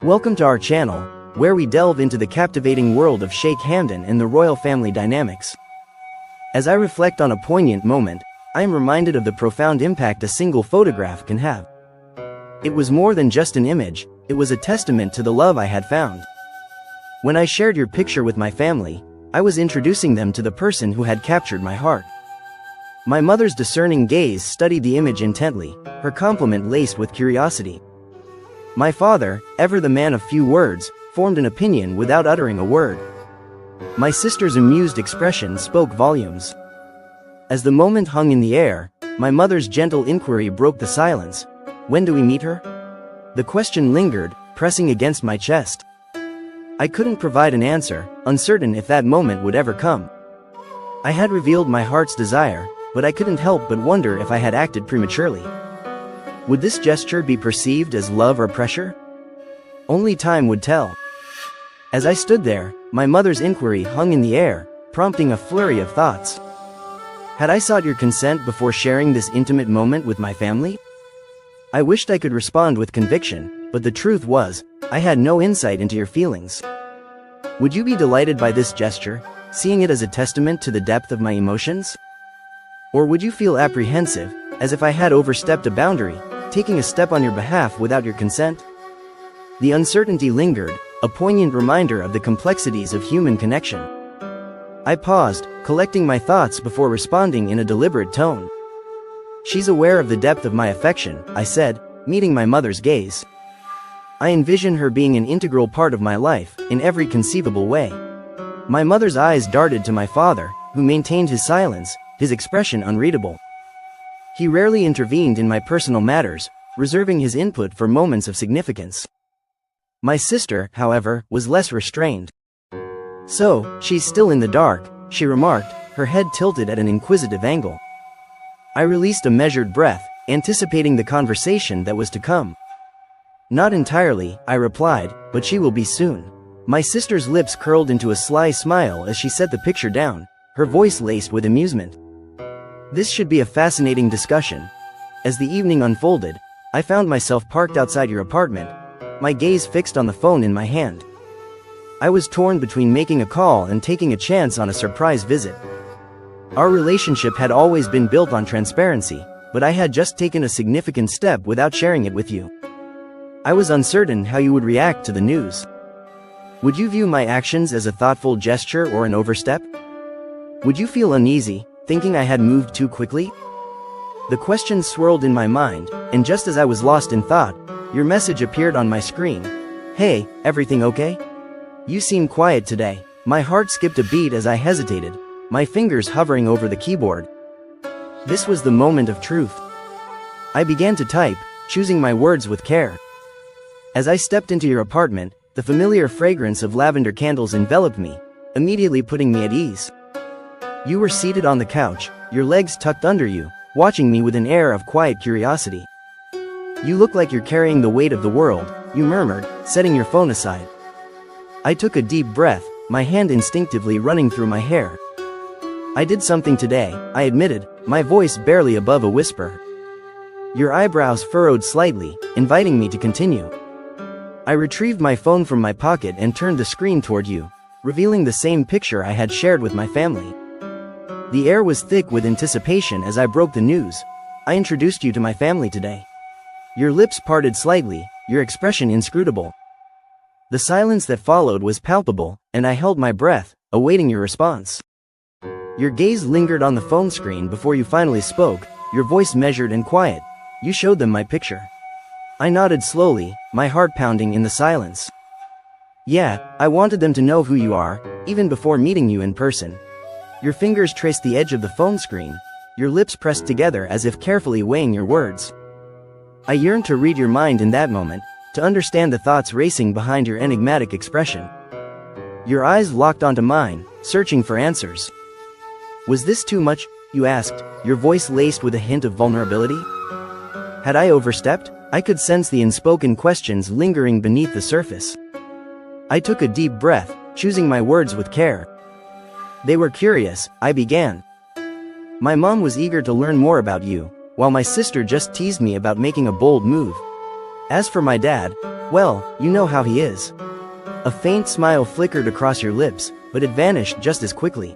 Welcome to our channel, where we delve into the captivating world of Sheikh Hamdan and the royal family dynamics. As I reflect on a poignant moment, I am reminded of the profound impact a single photograph can have. It was more than just an image, it was a testament to the love I had found. When I shared your picture with my family, I was introducing them to the person who had captured my heart. My mother's discerning gaze studied the image intently, her compliment laced with curiosity. My father, ever the man of few words, formed an opinion without uttering a word. My sister's amused expression spoke volumes. As the moment hung in the air, my mother's gentle inquiry broke the silence. When do we meet her? The question lingered, pressing against my chest. I couldn't provide an answer, uncertain if that moment would ever come. I had revealed my heart's desire, but I couldn't help but wonder if I had acted prematurely. Would this gesture be perceived as love or pressure? Only time would tell. As I stood there, my mother's inquiry hung in the air, prompting a flurry of thoughts. Had I sought your consent before sharing this intimate moment with my family? I wished I could respond with conviction, but the truth was, I had no insight into your feelings. Would you be delighted by this gesture, seeing it as a testament to the depth of my emotions? Or would you feel apprehensive, as if I had overstepped a boundary, taking a step on your behalf without your consent? The uncertainty lingered, a poignant reminder of the complexities of human connection. I paused, collecting my thoughts before responding in a deliberate tone. She's aware of the depth of my affection, I said, meeting my mother's gaze. I envision her being an integral part of my life, in every conceivable way. My mother's eyes darted to my father, who maintained his silence, his expression unreadable. He rarely intervened in my personal matters, reserving his input for moments of significance. My sister, however, was less restrained. So, she's still in the dark, she remarked, her head tilted at an inquisitive angle. I released a measured breath, anticipating the conversation that was to come. Not entirely, I replied, but she will be soon. My sister's lips curled into a sly smile as she set the picture down, her voice laced with amusement. This should be a fascinating discussion. As the evening unfolded, I found myself parked outside your apartment, my gaze fixed on the phone in my hand. I was torn between making a call and taking a chance on a surprise visit. Our relationship had always been built on transparency, but I had just taken a significant step without sharing it with you. I was uncertain how you would react to the news. Would you view my actions as a thoughtful gesture or an overstep? Would you feel uneasy, thinking I had moved too quickly? The questions swirled in my mind, and just as I was lost in thought, your message appeared on my screen. Hey, everything okay? You seem quiet today. My heart skipped a beat as I hesitated, my fingers hovering over the keyboard. This was the moment of truth. I began to type, choosing my words with care. As I stepped into your apartment, the familiar fragrance of lavender candles enveloped me, immediately putting me at ease. You were seated on the couch, your legs tucked under you, watching me with an air of quiet curiosity. You look like you're carrying the weight of the world, you murmured, setting your phone aside. I took a deep breath, my hand instinctively running through my hair. I did something today, I admitted, my voice barely above a whisper. Your eyebrows furrowed slightly, inviting me to continue. I retrieved my phone from my pocket and turned the screen toward you, revealing the same picture I had shared with my family. The air was thick with anticipation as I broke the news. I introduced you to my family today. Your lips parted slightly, your expression inscrutable. The silence that followed was palpable, and I held my breath, awaiting your response. Your gaze lingered on the phone screen before you finally spoke, your voice measured and quiet. You showed them my picture. I nodded slowly, my heart pounding in the silence. Yeah, I wanted them to know who you are, even before meeting you in person. Your fingers traced the edge of the phone screen, your lips pressed together as if carefully weighing your words. I yearned to read your mind in that moment, to understand the thoughts racing behind your enigmatic expression. Your eyes locked onto mine, searching for answers. Was this too much, you asked, your voice laced with a hint of vulnerability? Had I overstepped? I could sense the unspoken questions lingering beneath the surface. I took a deep breath, choosing my words with care. They were curious, I began. My mom was eager to learn more about you, while my sister just teased me about making a bold move. As for my dad, well, you know how he is. A faint smile flickered across your lips, but it vanished just as quickly.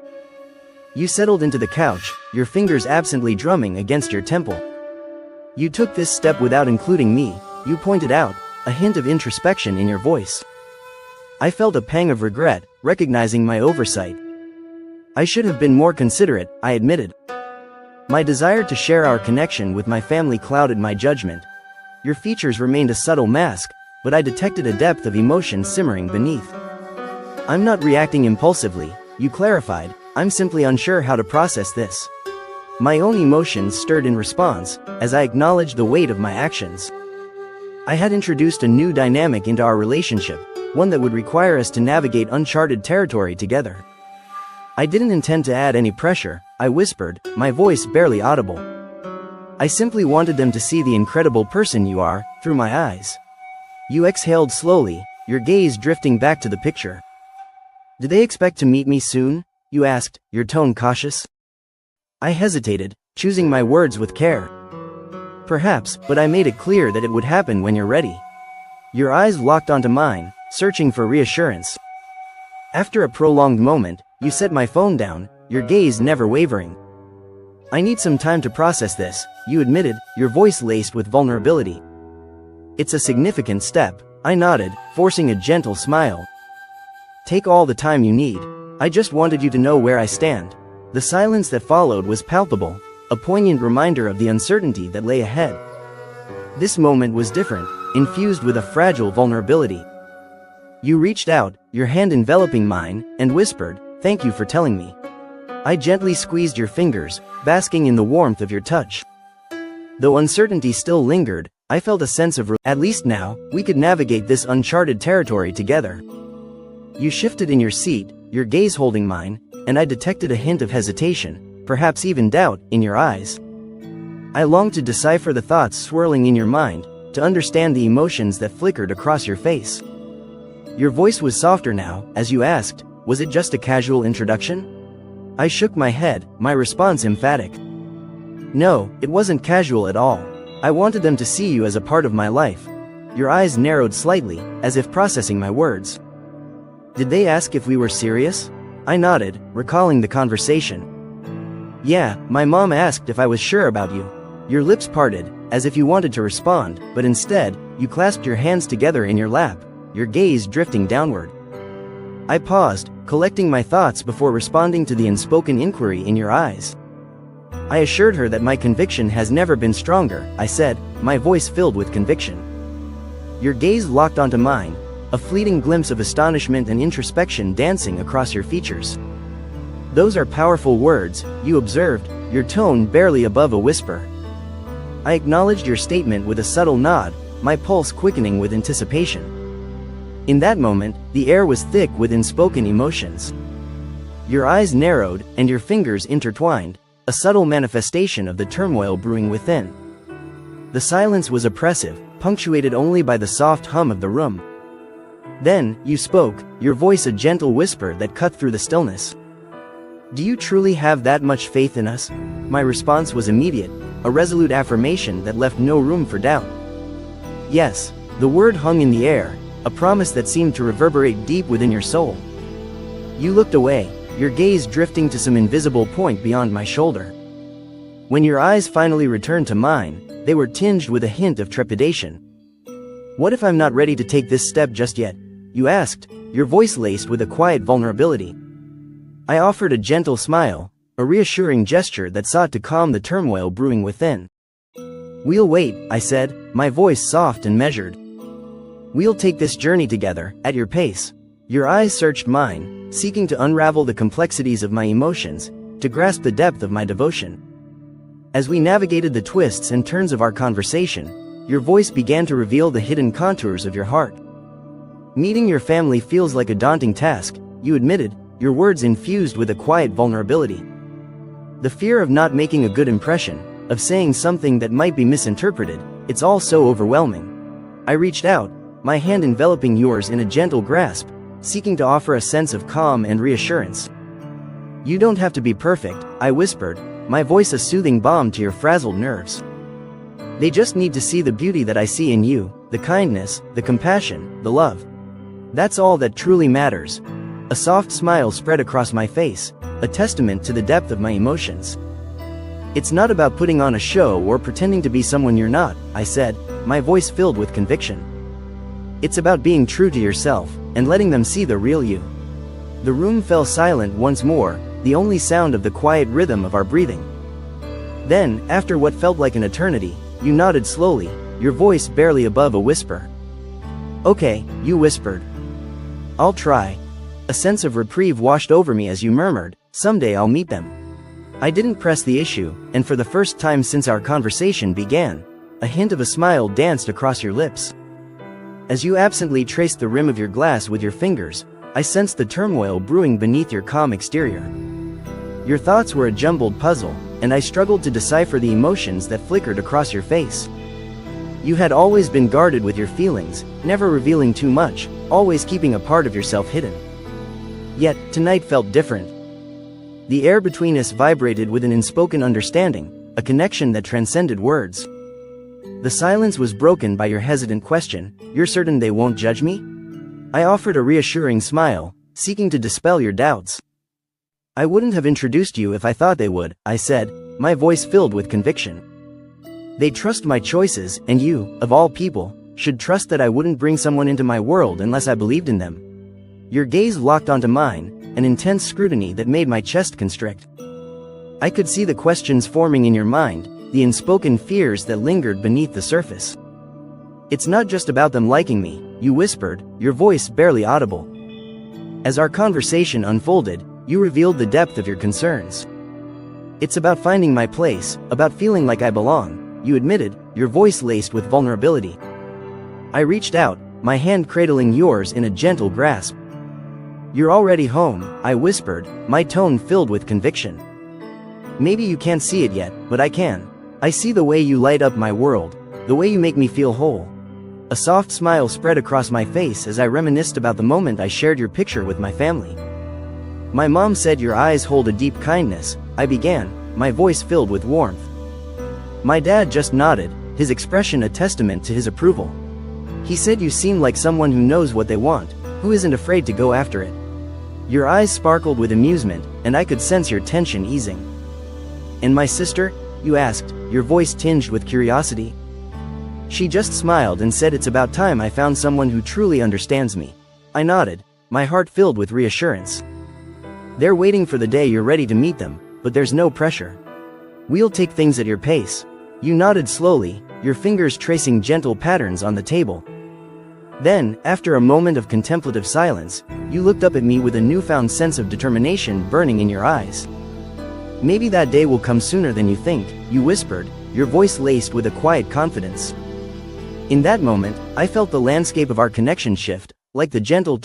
You settled into the couch, your fingers absently drumming against your temple. You took this step without including me, you pointed out, a hint of introspection in your voice. I felt a pang of regret, recognizing my oversight. I should have been more considerate, I admitted. My desire to share our connection with my family clouded my judgment. Your features remained a subtle mask, but I detected a depth of emotion simmering beneath. I'm not reacting impulsively, you clarified, I'm simply unsure how to process this. My own emotions stirred in response, as I acknowledged the weight of my actions. I had introduced a new dynamic into our relationship, one that would require us to navigate uncharted territory together. I didn't intend to add any pressure, I whispered, my voice barely audible. I simply wanted them to see the incredible person you are, through my eyes. You exhaled slowly, your gaze drifting back to the picture. Did they expect to meet me soon? You asked, your tone cautious. I hesitated, choosing my words with care. Perhaps, but I made it clear that it would happen when you're ready. Your eyes locked onto mine, searching for reassurance. After a prolonged moment, you set my phone down, your gaze never wavering. I need some time to process this, you admitted, your voice laced with vulnerability. It's a significant step, I nodded, forcing a gentle smile. Take all the time you need. I just wanted you to know where I stand. The silence that followed was palpable, a poignant reminder of the uncertainty that lay ahead. This moment was different, infused with a fragile vulnerability. You reached out, your hand enveloping mine, and whispered, "Thank you for telling me." I gently squeezed your fingers, basking in the warmth of your touch. Though uncertainty still lingered, I felt a sense of at least now, we could navigate this uncharted territory together. You shifted in your seat, your gaze holding mine, and I detected a hint of hesitation, perhaps even doubt, in your eyes. I longed to decipher the thoughts swirling in your mind, to understand the emotions that flickered across your face. Your voice was softer now, as you asked, was it just a casual introduction? I shook my head, my response emphatic. No, it wasn't casual at all. I wanted them to see you as a part of my life. Your eyes narrowed slightly, as if processing my words. Did they ask if we were serious? I nodded, recalling the conversation. Yeah, my mom asked if I was sure about you. Your lips parted, as if you wanted to respond, but instead, you clasped your hands together in your lap, your gaze drifting downward. I paused, collecting my thoughts before responding to the unspoken inquiry in your eyes. I assured her that my conviction has never been stronger, I said, my voice filled with conviction. Your gaze locked onto mine, a fleeting glimpse of astonishment and introspection dancing across your features. Those are powerful words, you observed, your tone barely above a whisper. I acknowledged your statement with a subtle nod, my pulse quickening with anticipation. In that moment, the air was thick with unspoken emotions. Your eyes narrowed, and your fingers intertwined, a subtle manifestation of the turmoil brewing within. The silence was oppressive, punctuated only by the soft hum of the room. Then, you spoke, your voice a gentle whisper that cut through the stillness. Do you truly have that much faith in us? My response was immediate, a resolute affirmation that left no room for doubt. Yes, the word hung in the air, a promise that seemed to reverberate deep within your soul. You looked away, your gaze drifting to some invisible point beyond my shoulder. When your eyes finally returned to mine, they were tinged with a hint of trepidation. What if I'm not ready to take this step just yet? You asked, your voice laced with a quiet vulnerability. I offered a gentle smile, a reassuring gesture that sought to calm the turmoil brewing within. We'll wait, I said, my voice soft and measured. We'll take this journey together, at your pace. Your eyes searched mine, seeking to unravel the complexities of my emotions, to grasp the depth of my devotion. As we navigated the twists and turns of our conversation, your voice began to reveal the hidden contours of your heart. Meeting your family feels like a daunting task, you admitted, your words infused with a quiet vulnerability. The fear of not making a good impression, of saying something that might be misinterpreted, it's all so overwhelming. I reached out, my hand enveloping yours in a gentle grasp, seeking to offer a sense of calm and reassurance. You don't have to be perfect, I whispered, my voice a soothing balm to your frazzled nerves. They just need to see the beauty that I see in you, the kindness, the compassion, the love. That's all that truly matters. A soft smile spread across my face, a testament to the depth of my emotions. It's not about putting on a show or pretending to be someone you're not, I said, my voice filled with conviction. It's about being true to yourself, and letting them see the real you. The room fell silent once more, the only sound of the quiet rhythm of our breathing. Then, after what felt like an eternity, you nodded slowly, your voice barely above a whisper. Okay, you whispered. I'll try. A sense of reprieve washed over me as you murmured, someday I'll meet them. I didn't press the issue, and for the first time since our conversation began, a hint of a smile danced across your lips. As you absently traced the rim of your glass with your fingers, I sensed the turmoil brewing beneath your calm exterior. Your thoughts were a jumbled puzzle, and I struggled to decipher the emotions that flickered across your face. You had always been guarded with your feelings, never revealing too much, always keeping a part of yourself hidden. Yet, tonight felt different. The air between us vibrated with an unspoken understanding, a connection that transcended words. The silence was broken by your hesitant question, "You're certain they won't judge me?" I offered a reassuring smile, seeking to dispel your doubts. "I wouldn't have introduced you if I thought they would," I said, my voice filled with conviction. "They trust my choices, and you, of all people, should trust that I wouldn't bring someone into my world unless I believed in them." Your gaze locked onto mine, an intense scrutiny that made my chest constrict. I could see the questions forming in your mind, the unspoken fears that lingered beneath the surface. "It's not just about them liking me," you whispered, your voice barely audible. As our conversation unfolded, you revealed the depth of your concerns. "It's about finding my place, about feeling like I belong," you admitted, your voice laced with vulnerability. I reached out, my hand cradling yours in a gentle grasp. "You're already home," I whispered, my tone filled with conviction. "Maybe you can't see it yet, but I can. I see the way you light up my world, the way you make me feel whole." A soft smile spread across my face as I reminisced about the moment I shared your picture with my family. "My mom said your eyes hold a deep kindness," I began, my voice filled with warmth. My dad just nodded, his expression a testament to his approval. "He said you seem like someone who knows what they want, who isn't afraid to go after it." Your eyes sparkled with amusement, and I could sense your tension easing. "And my sister?" you asked, your voice tinged with curiosity. "She just smiled and said it's about time I found someone who truly understands me." I nodded, my heart filled with reassurance. "They're waiting for the day you're ready to meet them, but there's no pressure. We'll take things at your pace." You nodded slowly, your fingers tracing gentle patterns on the table. Then, after a moment of contemplative silence, you looked up at me with a newfound sense of determination burning in your eyes. "Maybe that day will come sooner than you think," you whispered, your voice laced with a quiet confidence. In that moment, I felt the landscape of our connection shift, like the gentle